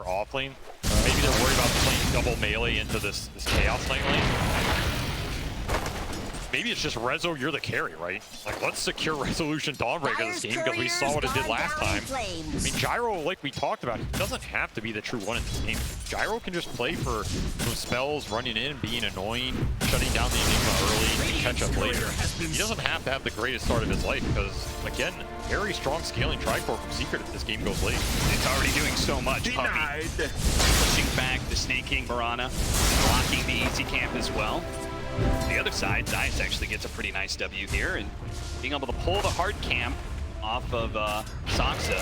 off lane. Maybe they're worried about playing double melee into this chaos lane. Maybe it's just Rezo, you're the carry, right? Like, let's secure Resolution Dawnbreaker this game because we saw what it did last time. I mean, Gyro, like we talked about, he doesn't have to be the true one in this game. Gyro can just play for some spells, running in, being annoying, shutting down the Enigma early, and catch up later. He doesn't have to have the greatest start of his life because, again, very strong scaling Tricore from Secret if this game goes late. It's already doing so much, Puppy. Pushing back the Snake King Mirana, blocking the easy camp as well. The other side, Dice actually gets a pretty nice W here, and being able to pull the hard camp off of Saksa.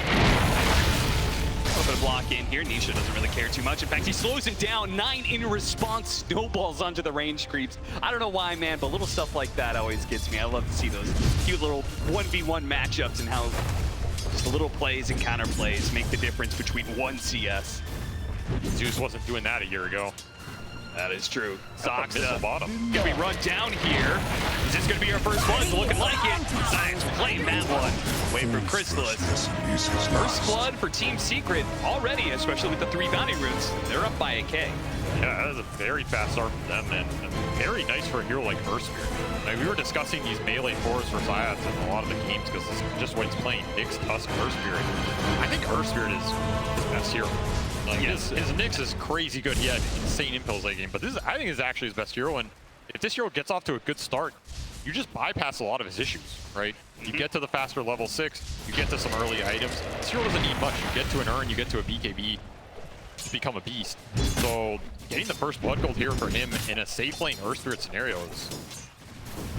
A little bit of block in here. Nisha doesn't really care too much. In fact, he slows it down. 9 in response, snowballs onto the range creeps. I don't know why, man, but little stuff like that always gets me. I love to see those cute little 1v1 matchups and how just little plays and counter plays make the difference between one CS. Zeus wasn't doing that a year ago. That is true. Saksa bottom. Gonna be run down here. Is this gonna be our first blood? Looking like it. Science claim that one. Away from Chrysalis. First blood for Team Secret already, especially with the 3 bounty roots. They're up by a K. Yeah, that is a very fast start for them, and very nice for a hero like Earth Spirit. Like, we were discussing these melee fours for Zayats in a lot of the games because this is just what he's playing. Nyx, Tusk, Earth Spirit. I think Earth Spirit is his best hero. Like, his Nyx is crazy good. He had insane impulse late game, but I think this is actually his best hero. And if this hero gets off to a good start, you just bypass a lot of his issues, right? You get to the faster level 6, you get to some early items. This hero doesn't need much. You get to an urn, you get to a BKB, to become a beast. So getting the first blood gold here for him in a safe lane Earth Spirit scenario is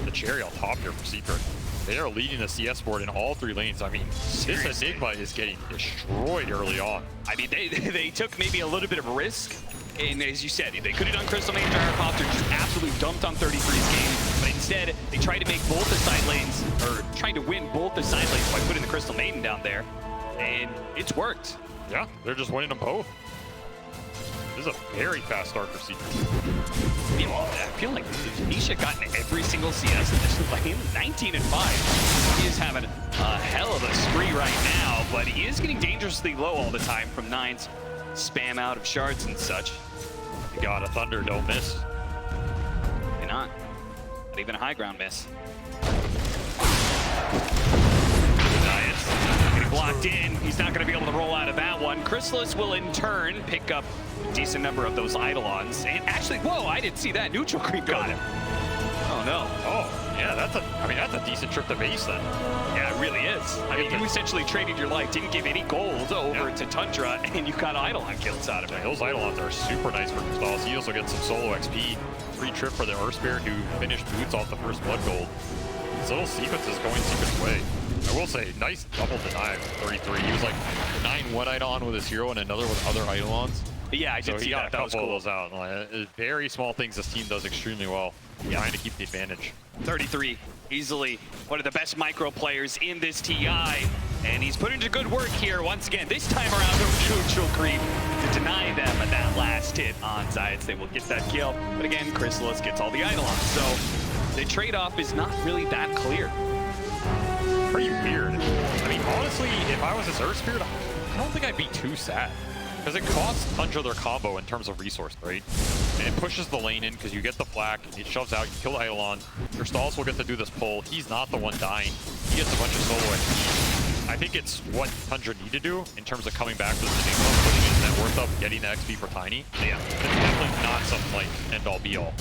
the cherry on top here for Secret. They are leading the CS board in all 3 lanes. I mean, seriously, this Enigma is getting destroyed early on. I mean, they took maybe a little bit of a risk. And as you said, they could have done Crystal Main Gyrocopter, just absolutely dumped on 33's game. But instead, they tried to make both the side lanes, or trying to win both the side lanes by putting the Crystal Maiden down there. And it's worked. Yeah, they're just winning them both. This is a very fast start for Secret. You know, I feel like Nisha gotten every single CS in this lane, 19 and 5. He is having a hell of a spree right now, but he is getting dangerously low all the time from 9's spam out of shards and such. You got a Thunder, don't miss. Why not? Not even a high ground miss. Getting blocked in. He's not going to be able to roll out of that one. Chrysalis will in turn pick up a decent number of those Eidolons. And actually, whoa, I didn't see that. Neutral creep got him. Oh no. Oh, yeah, that's a decent trip to base then. Yeah, it really is. I mean, you essentially traded your life, didn't give any gold over to Tundra, and you got Eidolon kills out of it. Those Eidolons are super nice for Crystal. He also gets some solo XP. Free trip for the Earth Spirit who finished boots off the first blood gold. This little sequence is going Secret's way. I will say, nice double deny of 33. He was like 9-1 Eidolon with his hero and another with other Eidolons. Yeah, I did see that. That was cool. He got a couple of those out. Like, very small things this team does extremely well. Trying to keep the advantage. 33, easily one of the best micro players in this TI. And he's put into good work here once again. This time around, no neutral creep to deny them at that last hit on Zayats. They will get that kill. But again, Chrysalis gets all the Eidolons. So the trade-off is not really that clear. Pretty weird. I mean, honestly, if I was this Earth Spirit, I don't think I'd be too sad. Because it costs Tundra their combo in terms of resource, right? And it pushes the lane in because you get the flak, it shoves out, you kill the Eidolon. Crystals will get to do this pull. He's not the one dying. He gets a bunch of solo XP. I think it's what Tundra need to do in terms of coming back to this Enigma, putting his net worth up, getting the XP for Tiny. Yeah, it's definitely not some like end-all be-all.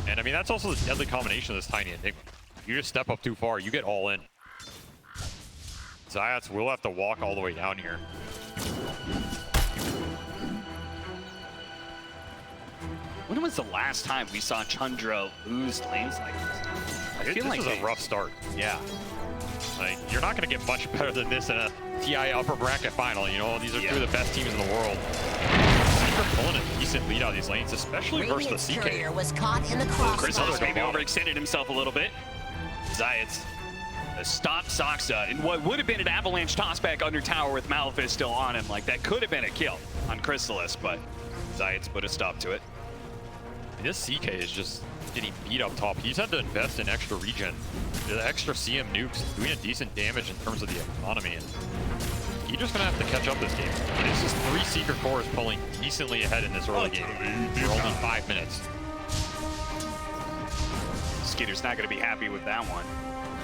And I mean, that's also the deadly combination of this Tiny Enigma. You just step up too far, you get all in. Zayats will have to walk all the way down here. When was the last time we saw Tundra lose lanes like this? I feel like this is a rough start. Yeah. Like, you're not going to get much better than this in a TI upper bracket final. You know, these are 2 of the best teams in the world. Secret pulling a decent lead out of these lanes, especially versus the CK. Was caught in the crossfire. Chrysalis maybe overextended himself a little bit. Zayats stop Saksa in what would have been an avalanche tossback under tower with Malefice still on him. Like, that could have been a kill on Chrysalis, but Zayats put a stop to it. This CK is just getting beat up top. He's had to invest in extra regen. The extra CM nukes doing a decent damage in terms of the economy. And Heater's gonna have to catch up this game. This is 3 Secret cores pulling decently ahead in this early game for only 5 minutes. Skeeter's not going to be happy with that one.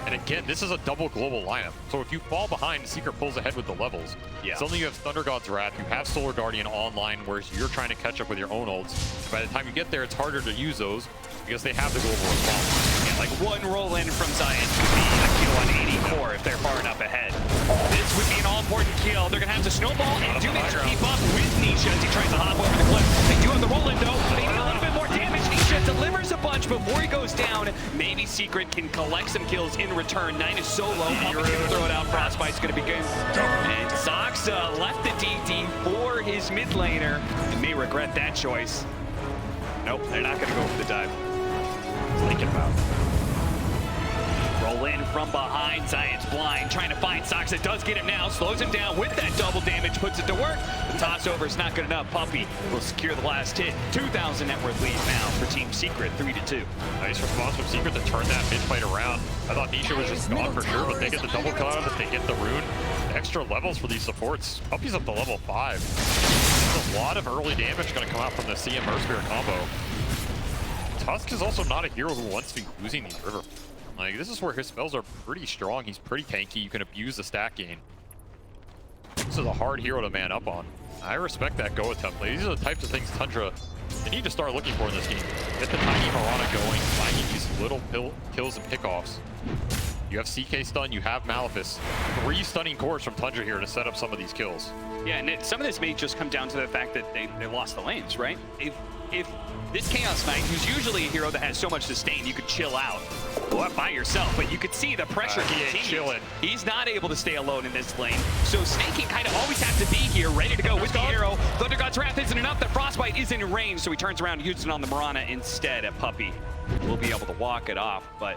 And again, this is a double global lineup. So if you fall behind, Secret pulls ahead with the levels. Yeah. Suddenly you have Thunder God's Wrath, you have Solar Guardian online, whereas you're trying to catch up with your own ults. By the time you get there, it's harder to use those because they have the global response. Yeah, like one roll in from Zion would be a kill on 80 core if they're far enough ahead. This would be an all-important kill. They're going to have to snowball and do manage to keep up with Nisha as he tries to hop over the cliff. They do have the roll in though. They need a little bit more damage. Nisha delivers a bunch before he goes down. Maybe Secret can collect some kills in return. 9 is so low. Puppy can throw it out. Frostbite's going to be good. And Zox left the DD for his mid laner and may regret that choice. Nope, they're not going to go for the dive. Thinking about. Roll in from behind. Zion's blind, trying to find Zox. It does get him now. Slows him down with that double damage. Puts it to work. The toss over is not good enough. Puppy will secure the last hit. 2,000 net worth lead now for Team Secret, 3-2. Nice response from Secret to turn that mid fight around. I thought Nisha was just gone for sure, but they get the double cut out of it. They get the rune. Extra levels for these supports. Puppy's up to level 5. There's a lot of early damage going to come out from the CM Earthspirit combo. Tusk is also not a hero who wants to be losing these river. Like, this is where his spells are pretty strong. He's pretty tanky. You can abuse the stack gain. This is a hard hero to man up on. I respect that go attempt. These are the types of things Tundra, they need to start looking for in this game. Get the tiny Mirana going, finding these little kills and pickoffs. You have CK stun, you have Malefice. 3 stunning cores from Tundra here to set up some of these kills. Yeah, and some of this may just come down to the fact that they lost the lanes, right? If this Chaos Knight, who's usually a hero that has so much sustain, you could chill out, go up by yourself, but you could see the pressure continues. He's not able to stay alone in this lane, so Snaking kind of always has to be here, ready to go with the arrow. Thunder God's Wrath isn't enough, the Frostbite is in range, so he turns around and uses it on the Mirana instead. A Puppy will be able to walk it off, but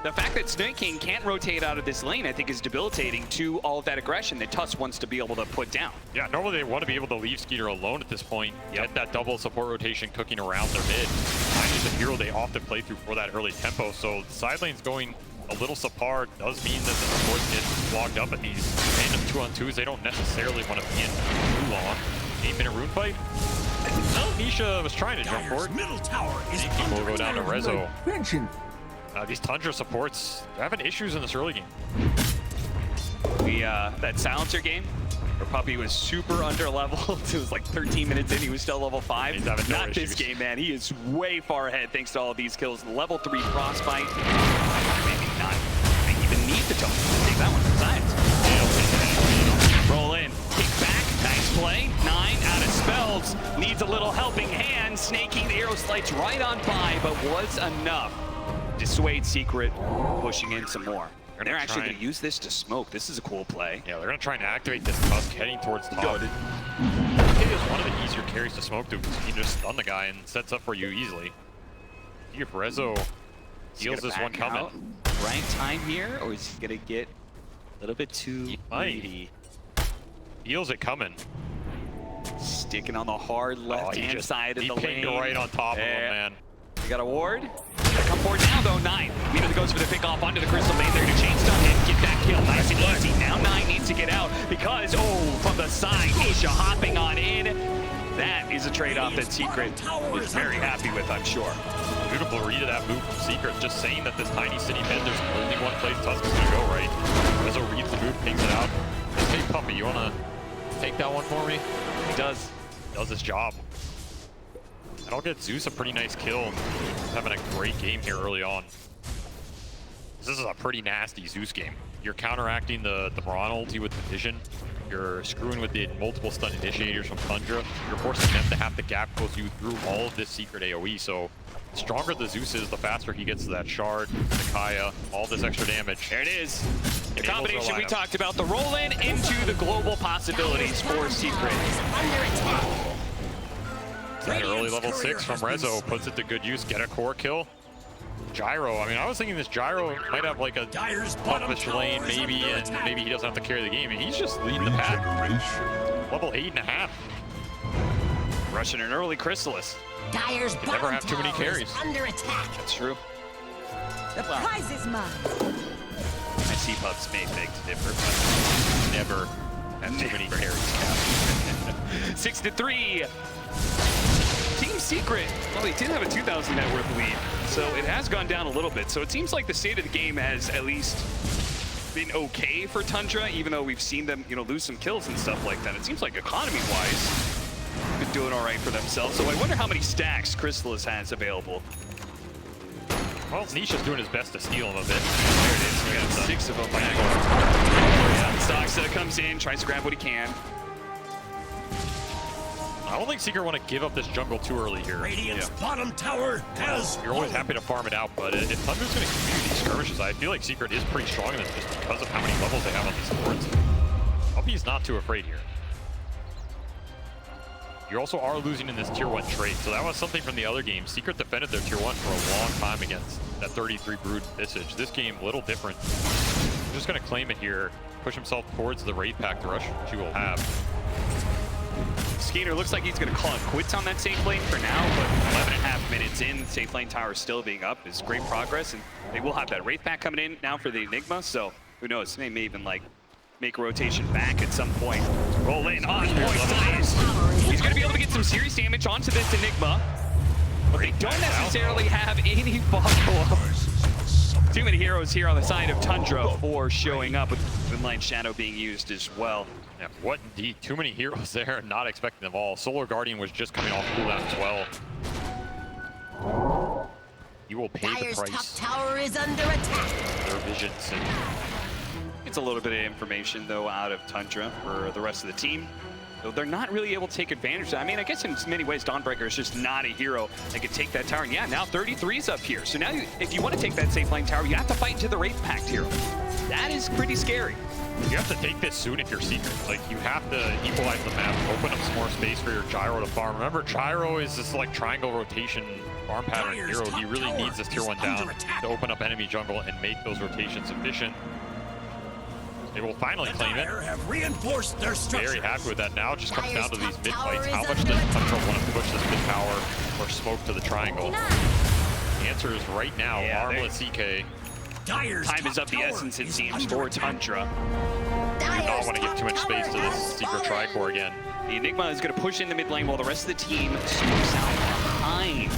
the fact that Snaking can't rotate out of this lane, I think, is debilitating to all of that aggression that Tusk wants to be able to put down. Yeah, normally they want to be able to leave Skeeter alone at this point, get that double support rotation cooking around their mid. Tiny is a hero they often play through for that early tempo, so the side lane's going a little subpar does mean that the supports get clogged up at these random 2-on-2s. They don't necessarily want to be in too long. 8-minute rune fight. Nisha was trying to jump forward. Middle tower is will go down to Rezo. Mention. These Tundra supports, they're having issues in this early game. That silencer game, where Puppy was super under leveled. It was like 13 minutes in, he was still level 5. He's having Not this game, man. He is way far ahead thanks to all of these kills. Level 3 Frostbite. Maybe not. They even need the token. Take that one from Science. Roll in. Kick back. Nice play. 9 out of spells. Needs a little helping hand. Snaking the arrow slides right on by, but was enough. Dissuade Secret, pushing in some more. They're actually going to use this to smoke. This is a cool play. Yeah, they're going to try and activate this Tusk heading towards top. It is one of the easier carries to smoke to because you can just stun the guy and sets up for you easily. See if Rezo deals this one coming. Right time here, or is he going to get a little bit too greedy? Feels it coming. Sticking on the hard left-hand side of the lane. He pinged right on top of him, man. We got a ward. Come forward now, though. 9 immediately goes for the pick off onto the Crystal Maid there to chain stun him, get that kill. Nice and easy. Now 9 needs to get out because, from the side, Nisha hopping on in. That is a trade-off that Secret is very happy with, I'm sure. Beautiful read of that move from Secret, just saying that this tiny city mid, there's only one place Tusk is going to go, right? Rezo reads the move, pings it out. Hey, Puppy, you want to take that one for me? He does. Does his job. And I'll get Zeus a pretty nice kill. He's having a great game here early on. This is a pretty nasty Zeus game. You're counteracting the Mirana ulti with the vision. You're screwing with the multiple stun initiators from Tundra. You're forcing them to have to gap close you through all of this secret AoE. So the stronger the Zeus is, the faster he gets to that shard, the Kaya, all this extra damage. There it is. The combination we talked about, the roll in into the global possibilities for Secret. That early level 6 from Rezo puts it to good use. Get a core kill. Gyro. I mean, I was thinking this Gyro might have like a puffish lane, maybe, and maybe he doesn't have to carry the game. And he's just leading the pack. Level 8.5. Rushing an early Chrysalis. Dyer's you never have too many carries. Under attack. That's true. The prize is mine. I see Pups may beg to differ, but And too many carries, Cap. 6-3. Team Secret, well, they did have a 2,000 net worth lead, so it has gone down a little bit. So it seems like the state of the game has at least been okay for Tundra, even though we've seen them, lose some kills and stuff like that. It seems like economy-wise, been doing all right for themselves. So I wonder how many stacks Crystallis has available. Well, Nisha's doing his best to steal him a bit. There it is. We got 6 of them back. Soxa comes in, tries to grab what he can. I don't think Secret want to give up this jungle too early here. Radiant's bottom tower has You're always happy to farm it out, but if Tundra's going to continue these skirmishes, I feel like Secret is pretty strong in this just because of how many levels they have on these supports. Puppy's not too afraid here. You also are losing in this tier 1 trait, so that was something from the other game. Secret defended their tier 1 for a long time against that 33 Brood Visage. This game, a little different. He's just going to claim it here, push himself towards the Wraith Pact rush, which he will have. Skater looks like he's going to call it quits on that safe lane for now, but 11.5 minutes in, safe lane tower still being up is great progress, and they will have that Wraith Pact coming in now for the Enigma, so who knows, they may even make a rotation back at some point. Roll in on point. He's going to be able to get some serious damage onto this Enigma, but they don't necessarily have any follow-up. Too many heroes here on the side of Tundra for showing up with Inline Shadow being used as well. Yeah, what indeed? Too many heroes there, not expecting them all. Solar Guardian was just coming off cooldown as well. You will pay Dire's the price. top tower is under attack. Their visions. It's a little bit of information, though, out of Tundra for the rest of the team. Though they're not really able to take advantage of that. I mean, I guess in many ways, Dawnbreaker is just not a hero that can take that tower. And yeah, now 33's up here. So now, if you want to take that safe lane tower, you have to fight into the Wraith Pact hero. That is pretty scary. You have to take this soon if you're Secret. Like, you have to equalize the map, open up some more space for your Gyro to farm. Remember, Gyro is this triangle rotation farm pattern hero. He really needs this tier 1 down to open up enemy jungle and make those rotations efficient. They will finally claim it. have reinforced their Very happy with that. Now it just comes down to these mid fights. How much does Tundra want to push this mid tower or smoke to the triangle? The answer is right now, Armlet CK. Time is of the essence, it seems, for Tundra. You do not want to give too much space to this Secret Tricore again. The Enigma is going to push in the mid lane while the rest of the team smokes out behind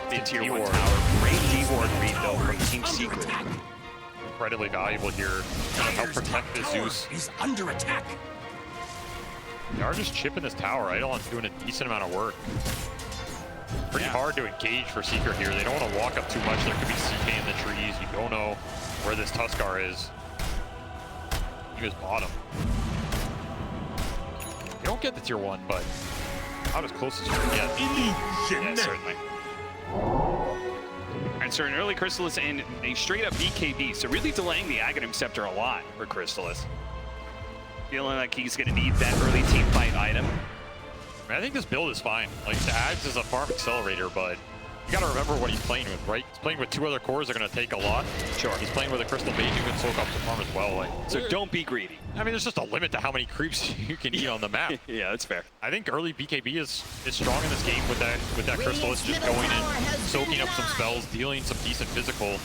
the tier 1 tower. Great D-ward read, though, from Team Secret. Incredibly valuable here to help protect the Zeus. Is under attack. They are just chipping this tower. Eidolon's doing a decent amount of work. Pretty hard to engage for Secret here. They don't want to walk up too much. There could be CK in the trees. You don't know where this Tuskar is. He was bottom. You don't get the tier 1, but about as close as you can get. Yeah, certainly. And so an early Crystallis and a straight-up BKB, so really delaying the Aghanim Scepter a lot for Crystallis. Feeling like he's going to need that early team fight item. I mean, I think this build is fine. Like, the Ags is a farm accelerator, but you got to remember what he's playing with, right? He's playing with 2 other cores that are going to take a lot. Sure. He's playing with a Crystal Mage who can soak up the farm as well. Like, so don't be greedy. I mean, there's just a limit to how many creeps you can eat on the map. Yeah, that's fair. I think early BKB is strong in this game with that Crystallis just going in, soaking up some spells, dealing some decent physical,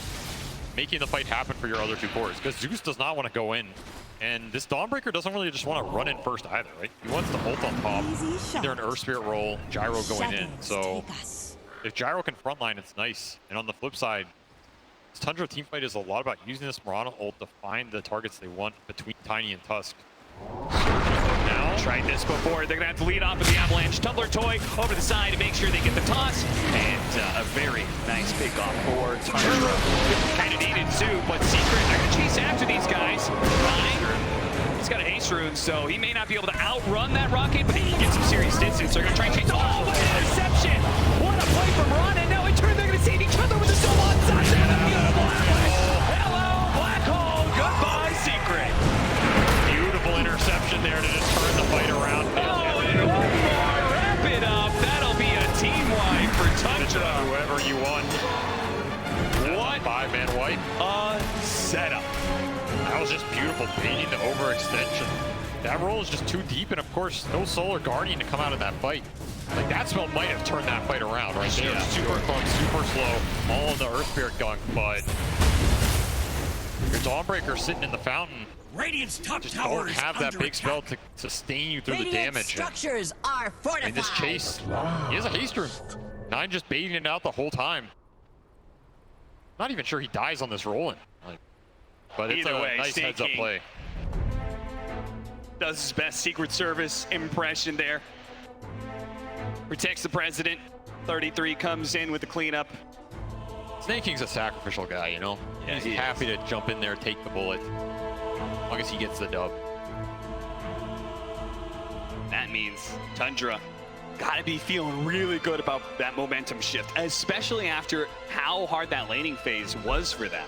making the fight happen for your other 2 cores. Because Zeus does not want to go in. And this Dawnbreaker doesn't really just want to run in first either, right? He wants to ult on top, either an Earth Spirit roll, Gyro going in. So if Gyro can frontline, it's nice. And on the flip side, this Tundra teamfight is a lot about using this Mirana ult to find the targets they want between Tiny and Tusk. Now, tried this before. They're going to have to lead off with the Avalanche. Tumbler Toy over the side to make sure they get the toss. And a very nice pickoff for Tundra. Kind of needed too, but Secret, they're going to chase after these guys. He's got a haste rune, so he may not be able to outrun that rocket, but he can get some serious distance. They're going to try and chase. Oh, what an interception! What a play from Ron, and now in turn they're going to save each other with the solo on side. Hello, Black Hole. Goodbye, Secret. Beautiful interception there to just turn the fight around. Oh, and one more. Wrap it up. That'll be a team wipe for Tundra. Whoever you want. What? 5-man wipe. A setup. That was just beautiful, baiting the overextension. That roll is just too deep, and of course, no Solar Guardian to come out of that fight. Like, that spell might have turned that fight around right there. Super clunk, super slow, all in the Earth Spirit gunk, but your Dawnbreaker sitting in the fountain Radiant's top Just tower don't is have that under big spell attack. to sustain you through the Radiant damage. structures are fortified. In this chase, he has a haste room. Nine just baiting it out the whole time. Not even sure he dies on this rolling. Like, but it's Either a way, nice heads-up Snaking play. does his best Secret Service impression there. Protects the president. 33 comes in with the cleanup. Snake King's a sacrificial guy, you know? Yeah, He's he happy to jump in there, take the bullet. As long as he gets the dub. That means Tundra gotta be feeling really good about that momentum shift, especially after how hard that laning phase was for them.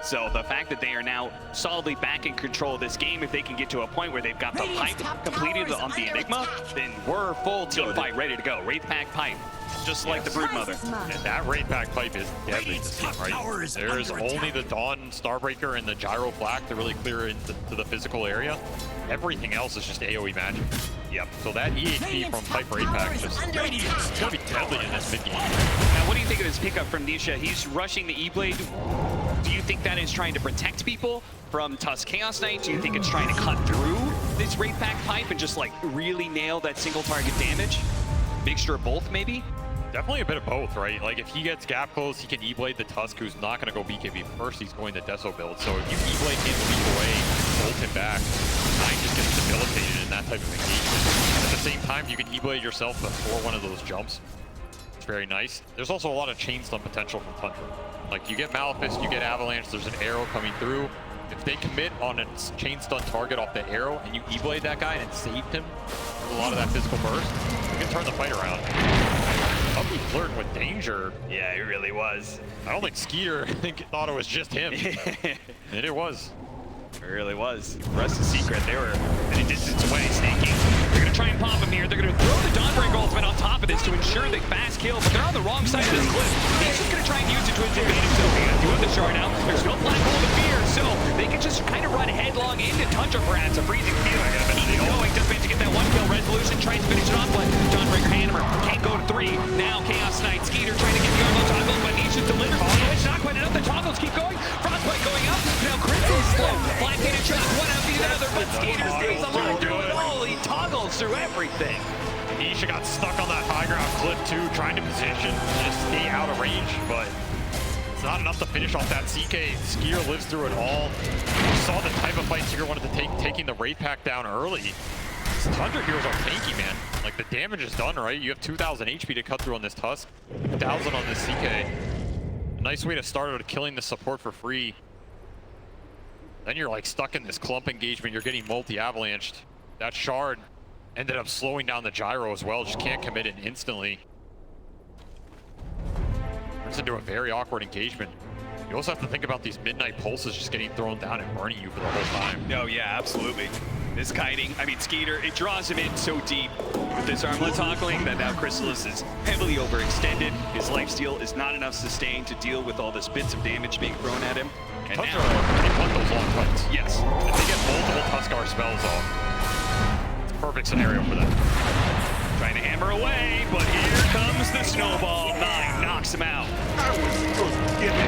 So the fact that they are now solidly back in control of this game, if they can get to a point where they've got the pipe completed on the Enigma, then we're full team fight ready to go. Wraith Pack pipe, just like the Broodmother. And that Wraith Pack pipe is deadly this game, right? Tower is There's under only attack. the Dawn Starbreaker and the Gyro Flak to really clear into the physical area. Everything else is just AoE magic. Yep. So that EHP from Pipe Wraith Pack is just gonna be deadly in this mid game. Now, what do you think of this pickup from Nisha? He's rushing the E-Blade. Do you think that is trying to protect people from Tusk Chaos Knight? Do you think it's trying to cut through this Wraith Pack pipe and just like really nail that single target damage? Mixture of both, maybe? Definitely a bit of both, right? Like if he gets gap close, he can E-Blade the Tusk, who's not going to go BKB first. He's going to Deso build. So if you E-Blade him, leap away, bolt him back, Nine just gets debilitated in that type of engagement. At the same time, you can E-Blade yourself before one of those jumps. It's very nice. There's also a lot of chain stun potential from Tundra. Like you get Malefice, you get Avalanche, there's an arrow coming through. If they commit on a chain stun target off the arrow and you E-Blade that guy and saved him from a lot of that physical burst, you can turn the fight around. Puppy flirting with danger. Yeah, it really was. I don't think Skeeter thought it was just him. And it was. It really was. Rest is secret. They were at a distance away, Snaking. They're going to try and pop him here. They're going to throw the Dawnbreaker ultimate on top of this to ensure the fast kill, but they're on the wrong side of this cliff. He's just going to try and use it to his advantage. So they do have the shard now. There's no black hole to fear, so they can just kind of run headlong into Tundra, perhaps. A freezing field. Keep it going. Does manage to get that one kill. Resolution tries to finish it off, but Dawnbreaker Hammer can't go to 3. Now Chaos Knight. Skeeter trying to get the Arlo toggle, but Nisha's delivered. It's not quite enough. The toggles keep going. Frostbite going up. Now Chris is slow. Black Gated shot one after the other, but Skeeter stays alive through it all. He toggles through everything. Nisha got stuck on that high ground cliff too, trying to position, just stay out of range, but it's not enough to finish off that CK. Skier lives through it all. You saw the type of fight Skier wanted to take, taking the Wraith Pack down early. These Tundra heroes are tanky, man. Like the damage is done, right? You have 2,000 HP to cut through on this Tusk, 1,000 on this CK. A nice way to start out killing the support for free. Then you're like stuck in this clump engagement. You're getting multi-avalanched. That shard ended up slowing down the gyro as well. Just can't commit it instantly. Turns into a very awkward engagement. You also have to think about these midnight pulses just getting thrown down and burning you for the whole time. Oh yeah, absolutely. This kiting, I mean Skeeter, it draws him in so deep with this armlet toggling that now Chrysalis is heavily overextended. His lifesteal is not enough sustain to deal with all this bits of damage being thrown at him. And Tundra, now, they want those long fights. yes, If they get multiple Tuskar spells off, it's a perfect scenario for them. trying to hammer away, but here comes the snowball. Nine knocks him out.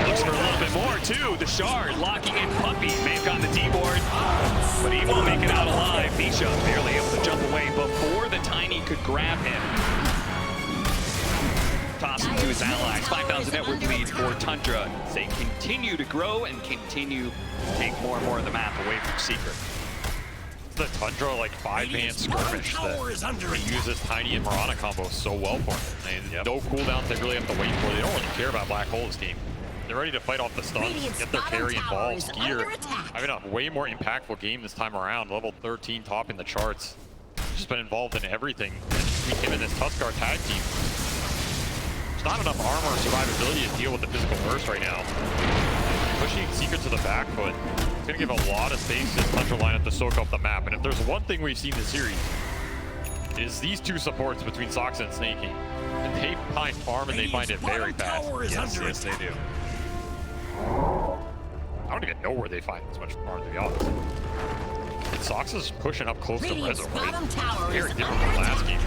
Looks for a little bit more too. The shard locking in Puppy. May have gotten the D-board, but he won't make it out alive. Nisha barely able to jump away before the Tiny could grab him. Toss him to his allies. 5,000 network lead for Tundra. They continue to grow and continue to take more and more of the map away from Secret. The Tundra like 5-man skirmish that they use this Tiny and Mirana combo so well for them. No cooldowns they really have to wait for. They don't really care about Black Hole this game. They're ready to fight off the stuns, get their carry involved. Skier having a way more impactful game this time around. Level 13 topping the charts. Just been involved in everything. And between him and this Tuskar tag team, there's not enough armor or survivability to deal with the physical burst right now. Pushing Secret to the back foot. It's going to give a lot of space to this Tundra lineup to soak up the map. And if there's one thing we've seen this series, is these two supports between Sox and Snaking. And they find farm and they find it very fast. Yes, they do. I don't even know where they find this much farm, to be honest. And Sox is pushing up close to Rezo, right? Very different from last game.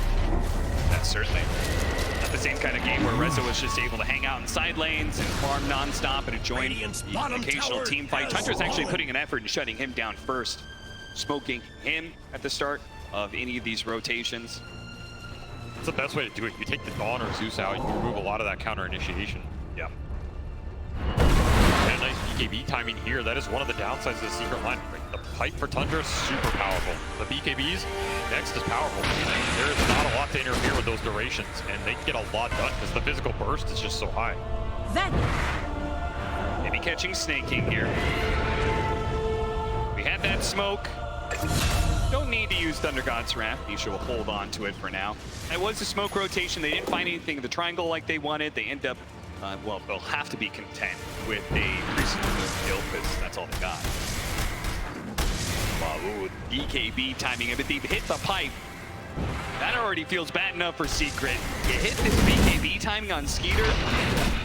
That's certainly. At the same kind of game where Reza was just able to hang out in side lanes and farm non-stop and join the occasional team fight. Tundra's actually putting an effort in shutting him down first, smoking him at the start of any of these rotations. That's the best way to do it. You take the Dawn or Zeus out, you remove a lot of that counter initiation. Yeah. And a nice BKB timing here. That is one of the downsides of the secret line. The pipe for Tundra is super powerful. The BKBs next is powerful. There is not a lot to interfere with those durations, and they can get a lot done because the physical burst is just so high. Then Maybe catching snaking here. We had that smoke. Don't need to use Thunder God's Wrath. Nisha will hold on to it for now. It was a smoke rotation. They didn't find anything in the triangle like they wanted. They end up, well, they'll have to be content with a recently kill because that's all they got. Wow, ooh, BKB timing it, but they hit the pipe. That already feels bad enough for Secret. You hit this BKB timing on Skeeter,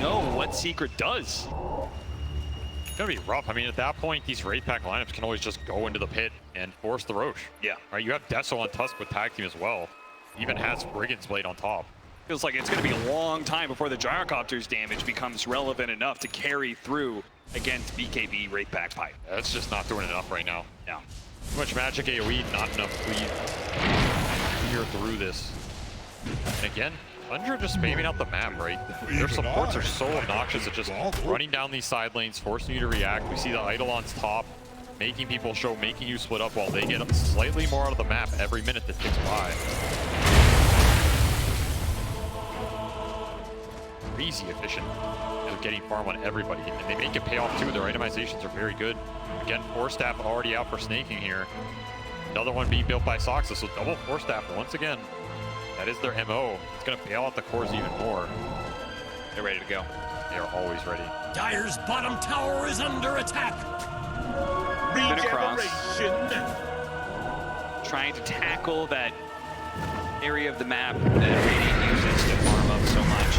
know what Secret does. It's gonna be rough. I mean, at that point, these Wraith Pack lineups can always just go into the pit and force the Roche. Yeah. Right, you have Deso on Tusk with tag team as well. Even has Brigand's Blade on top. Feels like it's going to be a long time before the Gyrocopter's damage becomes relevant enough to carry through against BKB Wraith Pack pipe. That's just not doing enough right now. No. Too much magic AoE, not enough clear through this. And again, Tundra just spamming out the map, right? Their supports are so obnoxious at just running down these side lanes, forcing you to react. We see the Eidolon's top, making people show, making you split up while they get slightly more out of the map every minute that ticks by. Crazy efficient at getting farm on everybody, and they make it pay off too. Their itemizations are very good. Again, Force Staff already out for snaking here. Another one being built by Soxa, so double Force Staff once again. That is their MO. It's going to bail out the cores even more. They're ready to go. They are always ready. Dire's bottom tower is under attack. Been across. Trying to tackle that area of the map that Radiant uses to farm up so much.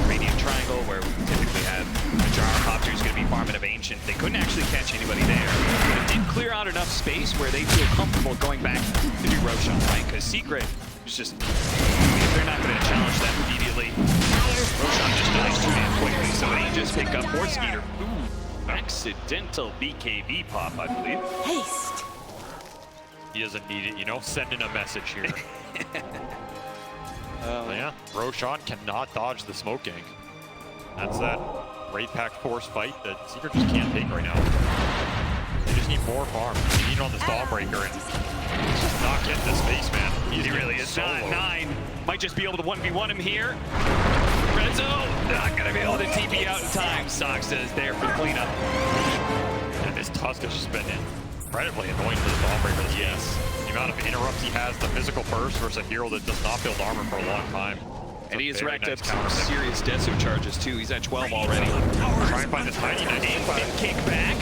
Radiant Triangle, where we typically have a Gyrocopter who's going to be farming of Ancient. They couldn't actually catch anybody there, but it did clear out enough space where they feel comfortable going back to do Roshan, right? Because Secret is just, they're not going to challenge them immediately. Roshan just dies too damn quickly, so they just pick up Force Skeeter. Ooh, accidental BKB pop, I believe. haste. He doesn't need it, you know, sending a message here. Yeah, Roshan cannot dodge the smoke gank. That's that Wraith Pack force fight that Secret just can't take right now. They just need more farm. They need it on the Stormbreaker, and he's just not getting the space, man. He really is not. 9 might just be able to 1v1 him here. Rezzo not gonna be able to TP out in time. Soxa is there for the cleanup. And this Tusk has just been incredibly annoying to the Stormbreaker. Yes. The amount of interrupts he has, the physical burst versus a hero that does not build armor for a long time. And he has racked up some serious Deso charges too. He's at 12 already. Trying to find this tiny nice Kick back.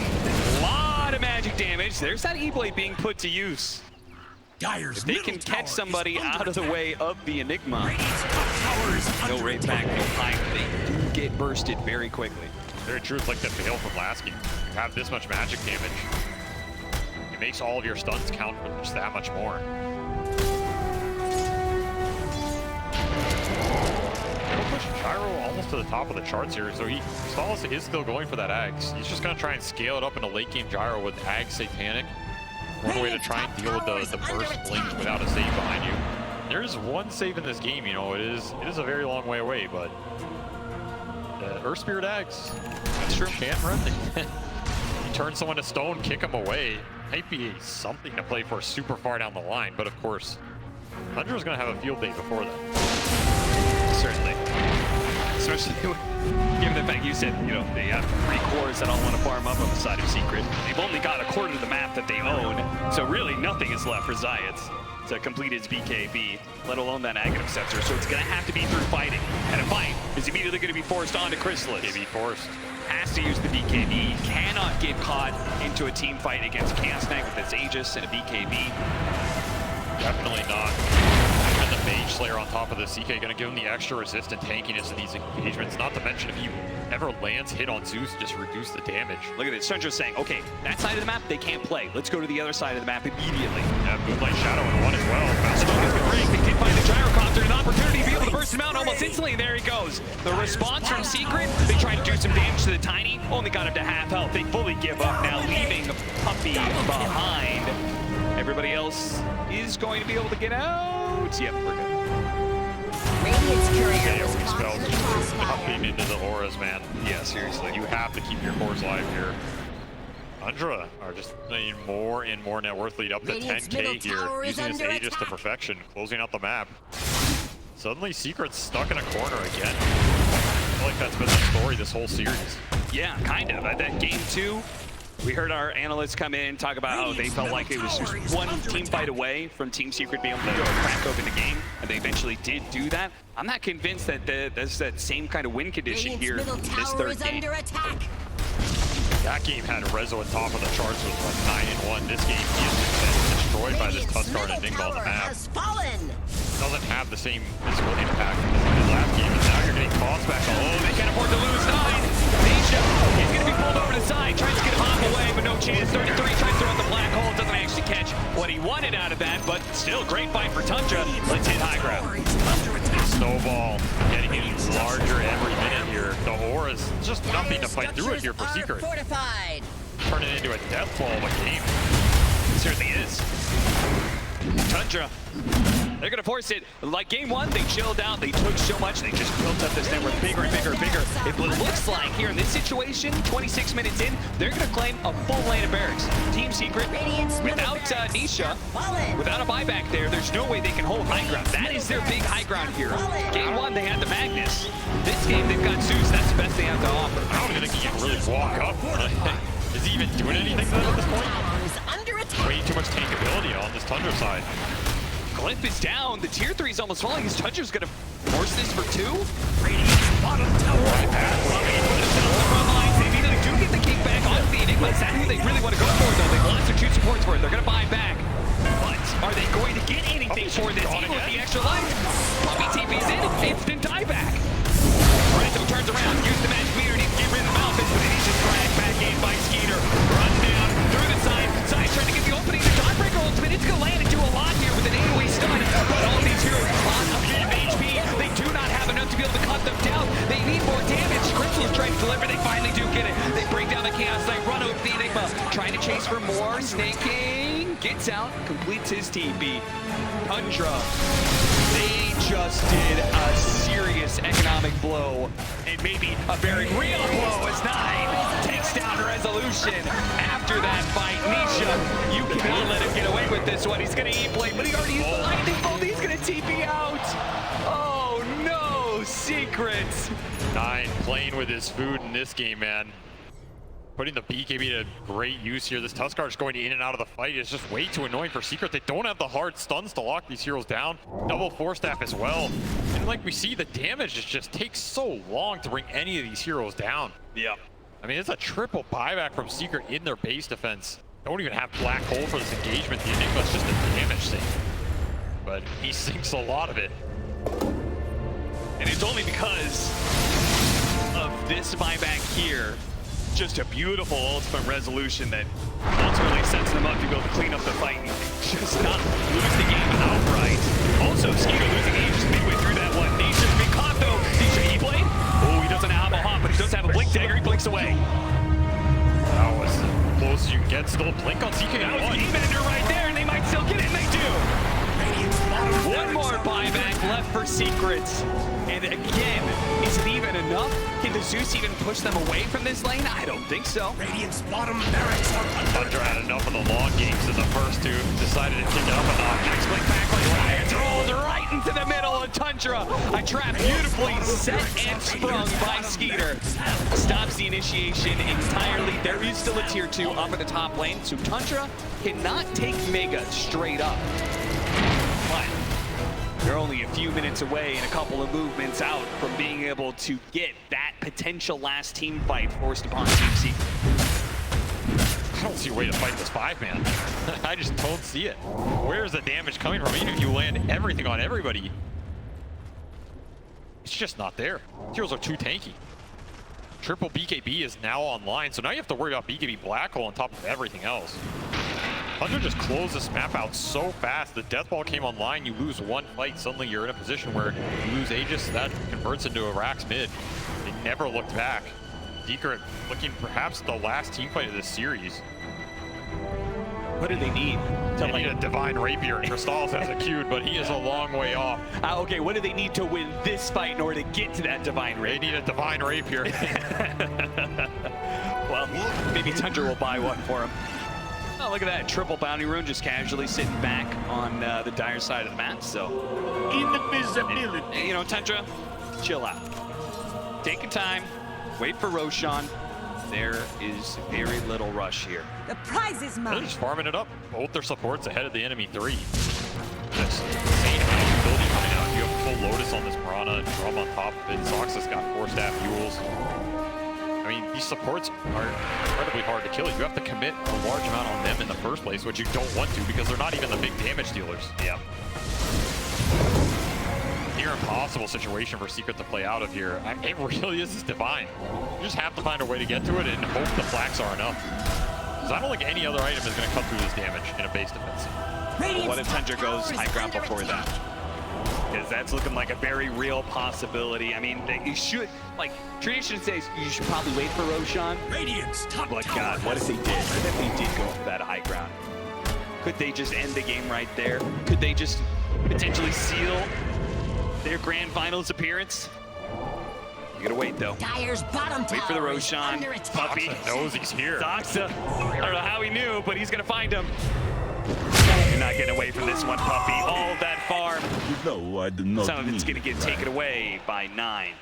A lot of magic damage. There's that E-Blade being put to use. Dire's If they can catch somebody out of the way of the Enigma, no Wraith Pack, no pipe, they do get bursted very quickly. Very true. It's like the Veil from Lasky. You have this much magic damage, it makes all of your stuns count for just that much more. Push Gyro almost to the top of the charts here, so Solace is still going for that Ags. He's just going to try and scale it up in a late game Gyro with Ags Satanic. One way to try and deal with the burst blink without a save behind you. There's one save in this game, you know, it is a very long way away, but Earth Spirit Ags. That's true. Can't run. You turn someone to stone, kick them away. Might be something to play for super far down the line, but of course, Tundra's going to have a field day before that. Certainly. Especially given the fact you said, you know, they have 3 cores that all want to farm up on the side of Secret. They've only got a quarter of the map that they own, so really nothing is left for Zayats to complete his BKB, let alone that Aghanim Scepter. So it's going to have to be through fighting. And a fight is immediately going to be forced onto Chrysalis. BKB forced. Has to use the BKB, cannot get caught into a team fight against Chaos Knight with its Aegis and a BKB. Definitely not. And the Mage Slayer on top of the CK gonna give him the extra resistant tankiness in these engagements. Not to mention if he ever lands hit on Zeus, just reduce the damage. Look at this, Tundra's saying, okay, that side of the map, they can't play. Let's go to the other side of the map immediately. Yeah, Moonlight Shadow in 1 as well. Smoke is the break, they did find the Gyrocopter, an opportunity to be able to burst him out almost instantly. instantly, there he goes. The response from Secret, they try to do some damage to the Tiny, only got him to half health. They fully give up now, leaving Puppy behind. Everybody else is going to be able to get out. Yep, we're good. Radiant's courier we was spelled caught in the crossfire. pumping into the auras, man. Yeah, seriously. You have to keep your cores live here. Tundra are just playing more and more net worth, lead up to Radiant's 10k middle here, tower is using his under Aegis to attack. perfection, closing out the map. Suddenly, Secret's stuck in a corner again. I feel like that's been the story this whole series. Yeah, kind of. At that game 2, we heard our analysts come in and talk about how they felt like it was just one team fight away from Team Secret being able to crack open the game, and they eventually did do that. I'm not convinced that there's that same kind of win condition Radiant's here middle this tower third is game. under attack. That game had Rezo at top of the charts with like 9-1. This game, he has been destroyed by this Radiant's Tusk and middle Enigma on the tower map. has fallen. Doesn't have the same physical impact as he did last game, and now you're getting tossed back. Oh, they can't afford to lose 9. Nisha, he's going to be pulled over to the side, tries to get Hop away, but no chance. 33 tries to throw out the black hole, doesn't actually catch what he wanted out of that, but still great fight for Tundra. Let's hit high ground. Snowball getting in larger every minute here. The aura's just nothing to fight through it here for Secret. Fortified. Turning it into a death ball of a game. It certainly is. Tundra, they're going to force it. Like game 1, they chilled out. They took so much. They just built up this network bigger and bigger and bigger. It looks like here in this situation, 26 minutes in, they're going to claim a full lane of barracks. Team Secret, without Nisha, without a buyback there, there's no way they can hold high ground. That is their big high ground here. Game 1, they had the Magnus. This game, they've got Zeus. That's the best they have to offer. I don't even think he can really walk up. Is he even doing anything to them at this point? Way too much tankability on this Tundra side. Glyph is down. The tier 3 is almost falling. His Tundra's going to force this for 2. Bottom tower. They immediately do get the kickback on the Enigma. Is that who they really want to go for, though? They've lost their 2 supports for it. They're going to buy back. But are they going to get anything for this, even with the extra life? Puppy TP's in. Instant dieback. Rezo turns around. Use the magic meter. Needs to get rid of the Malphite, but then he's just dragged back in by Skeeter. Runs down through the side. Side trying to get the opening. The Dawnbreaker ultimate. It's going to land and do a lot here with an AoE stun. But all these heroes on a bit of HP. They do not have enough to be able to cut them down. They need more damage. Crystal is trying to deliver. They finally do get it. They break down the Chaos Knight. Run over the Enigma. Trying to chase for more. Snaking. Gets out. Completes his TP. Tundra. They just did a serious economic blow, and maybe a very real blow as 9 takes down Resolution. After that fight, Nisha, you cannot let him get away with this one. He's going to E-play, but he already used the lightning bolt. He's going to TP out. Oh no, Secrets. 9 playing with his food in this game, man. Putting the BKB to great use here. This Tusk just going in and out of the fight is just way too annoying for Secret. They don't have the hard stuns to lock these heroes down. Double force staff as well. And like we see, the damage just takes so long to bring any of these heroes down. Yeah. I mean, it's a triple buyback from Secret in their base defense. Don't even have black hole for this engagement. The Enigma's just a damage sink. But he sinks a lot of it. And it's only because of this buyback here. Just a beautiful ultimate resolution that ultimately sets them up to be able to clean up the fight and just not lose the game outright. Also, Skeeter losing Aegis midway through that one. Nisha's been caught though. Nisha E-blade. Oh, he doesn't have a hop, but he does have a blink dagger. He blinks away. That was as close as you can get. Still a blink on CK1. That was Game Ender right there, and they might still get it, and they do. One more buyback left for Secrets. And again, is it even enough? Can the Zeus even push them away from this lane? I don't think so. Radiant's bottom barracks are under Tundra had enough of the long games in the first 2. Decided to kick it up a notch. Next blink back like Riot's rolled right into the middle of Tundra. A trap beautifully set and sprung by Skeeter. Stops the initiation entirely. There is still a tier 2 up at the top lane, so Tundra cannot take Mega straight up. But they're only a few minutes away and a couple of movements out from being able to get that potential last team fight forced upon Team Secret. I don't see a way to fight this 5-man. I just don't see it. Where's the damage coming from? Even if you land everything on everybody, it's just not there. Heroes are too tanky. Triple BKB is now online, so now you have to worry about BKB Black Hole on top of everything else. Tundra just closed this map out so fast. The death ball came online, you lose one fight, suddenly you're in a position where you lose Aegis, that converts into a Rax mid. They never looked back. Secret looking perhaps the last team fight of this series. What do they need? They need a Divine Rapier. Crystals has a queued, but he is a long way off. Okay, what do they need to win this fight in order to get to that Divine Rapier? They need a Divine Rapier. Well, maybe Tundra will buy one for him. Oh, look at that. Triple bounty rune just casually sitting back on the dire side of the map. So, Invisibility. you know, Tundra, chill out. Take your time. Wait for Roshan. There is very little rush here. The prize is They're mine. just farming it up. Both their supports ahead of the enemy 3. Just insane amount of utility coming out. You have full Lotus on this Piranha, Drum on top of it. Zox has got 4-staff Mules. I mean, these supports are incredibly hard to kill. You have to commit a large amount on them in the first place, which you don't want to because they're not even the big damage dealers. Yeah. Near impossible situation for Secret to play out of here. It really is divine. You just have to find a way to get to it and hope the flax are enough. Because I don't think any other item is going to cut through this damage in a base defense. What if Tundra goes high ground before that? Because that's looking like a very real possibility. I mean, you should, like, tradition says you should probably wait for Roshan. Radiant's top But tower God, what if they did? What if they did go for that high ground? Could they just end the game right there? Could they just potentially seal their grand finals appearance? You gotta wait though. Dyer's bottom tower Wait for the is Roshan. under attack. Puppy Doxa knows he's here. Doxa. I don't know how he knew, but he's gonna find him. You're not getting away from this one, Puppy. All that farm. No, I do not. Some of it's gonna get taken away by 9.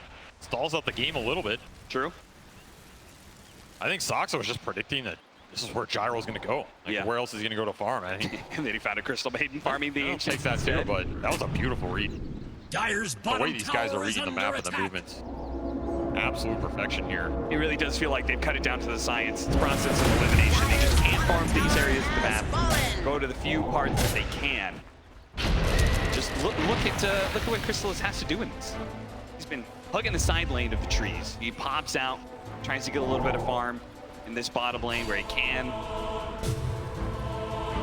Stalls out the game a little bit. True. I think Soxa was just predicting that this is where Gyro's going to go. Like, Yeah. where else is he going to go to farm? I think And then he found a Crystal Maiden farming the ancient. takes that too, but that was a beautiful read. Dyer's The bottom way these guys are tower is reading the under map and the attack. movements. Absolute perfection here. It really does feel like they've cut it down to the science. It's process of elimination. They just can't farm these areas of the map. Go to the few parts that they can. Just look at what Crystallis has to do in this. He's been hugging the side lane of the trees. He pops out, tries to get a little bit of farm in this bottom lane where he can.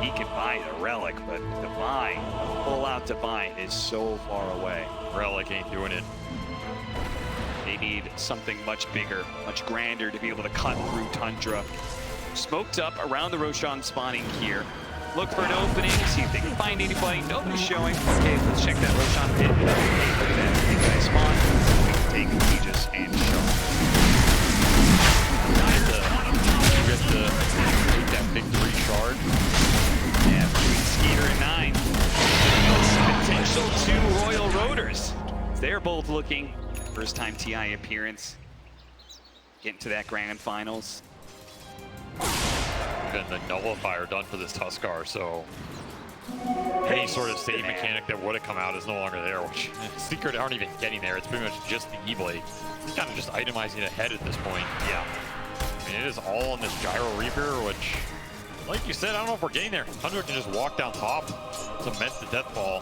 He can buy the relic, but Divine, full-out Divine, is so far away. Relic ain't doing it. They need something much bigger, much grander to be able to cut through Tundra. Smoked up around the Roshan spawning here. Look for an opening, see if they can find anybody. Nobody's showing. Okay, let's check that Roshan pit. Look at that. Big guy spawn. We can take Aegis and show. You get to take that big 3 shard. Yeah, between Skeeter and 9. Potential 2 Royal Roaders. They're both looking. First time TI appearance. Getting to that grand finals. Even the nullifier done for this Tuskar, so any sort of save mechanic that would have come out is no longer there, which Secret aren't even getting there. It's pretty much just the E-Blade. He's kind of just itemizing ahead at this point. Yeah. I mean, it is all on this Gyro Reaper, which, like you said, I don't know if we're getting there. Tundra can just walk down top, cement the death ball.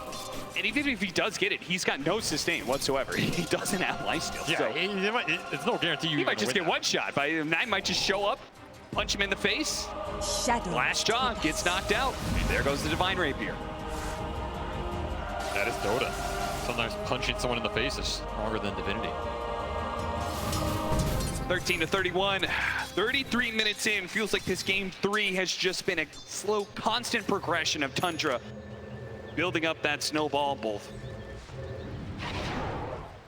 And even if he does get it, he's got no sustain whatsoever. He doesn't have lifesteal. Yeah, So it's no guarantee you he might can just win get one shot. But 9 might just show up, punch him in the face. Shadow. Last jaw gets knocked out. And there goes the Divine Rapier. That is Dota. Sometimes punching someone in the face is stronger than Divinity. 13-31, 33 minutes in. Feels like this game 3 has just been a slow, constant progression of Tundra building up that snowball. Both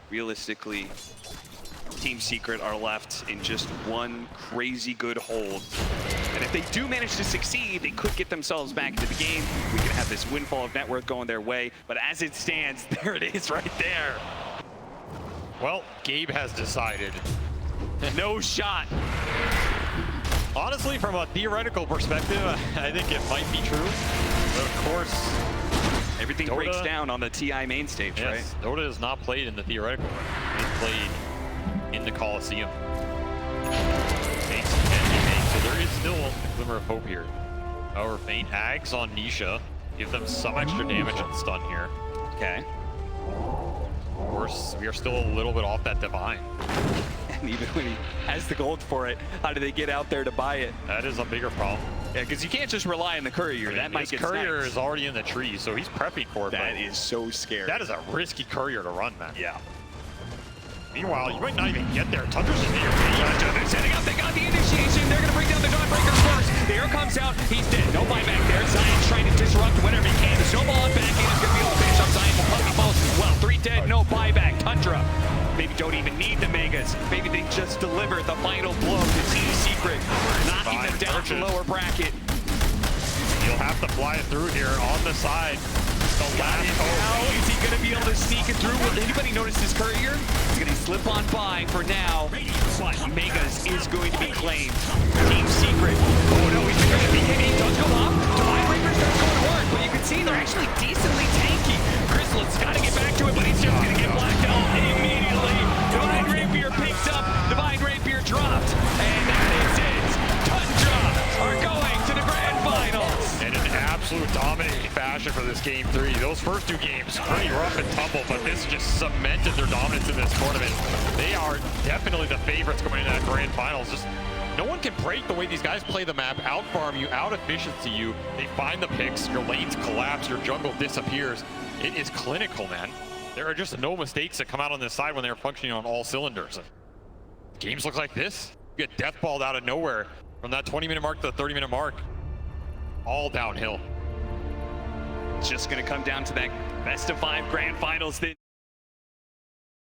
realistically, Team Secret are left in just one crazy good hold. And if they do manage to succeed, they could get themselves back into the game. We could have this windfall of net worth going their way. But as it stands, there it is right there. Well, Gabe has decided. No shot. Honestly, from a theoretical perspective, I think it might be true. But of course, Everything Dota breaks down on the TI main stage, yes, right? Dota is not played in the theoretical realm. It is played in the Coliseum. Mistakes can be made, so there is still a glimmer of hope here. However, faint Ags on Nisha give them some extra damage and stun here. Okay. Of course, we are still a little bit off that Divine. And even when he has the gold for it, how do they get out there to buy it? That is a bigger problem. Yeah, because you can't just rely on the courier. I mean, That might his get courier sniped. is already in the tree, so he's prepping for it. That but is so scary. that is a risky courier to run, man. Yeah. Meanwhile, you might not even get there. Tundra's just in your face. They're setting up. They got the initiation. They're going to bring down the Dawnbreaker first. The arrow comes out. He's dead. No buyback there. Zion's trying to disrupt whatever he can. The snowball on back end is going to be able to finish up Zion. Will puppy most as well. 3 dead. No buyback. Tundra. Maybe don't even need the Megas. Maybe they just deliver the final blow to Team Secret, knocking them down to lower bracket. You'll have to fly it through here on the side. The last How hope. is he going to be able to sneak it through? Will anybody notice his courier? He's going to slip on by for now. But Megas is going to be claimed. Team Secret. Oh no, he's going to be hitting. Does go up. Divine Reaper starts going to work, but you can see they're actually decently tanky. Crystal's got to get back to it, but he's just going to get blacked out immediately. Divine Rapier picked up. Divine Rapier dropped. And that is it. Tundra are going to the grand finals. And an absolute dominating fashion for this game 3. Those first 2 games, pretty rough and tumble, but this just cemented their dominance in this tournament. They are definitely the favorites going into that grand finals. Just no one can break the way these guys play the map, out-farm you, out-efficiency you. They find the picks, your lanes collapse, your jungle disappears. It is clinical, man. There are just no mistakes that come out on this side when they're functioning on all cylinders. Games look like this. You get deathballed out of nowhere from that 20-minute mark to the 30-minute mark. All downhill. It's just going to come down to that best of 5 grand finals.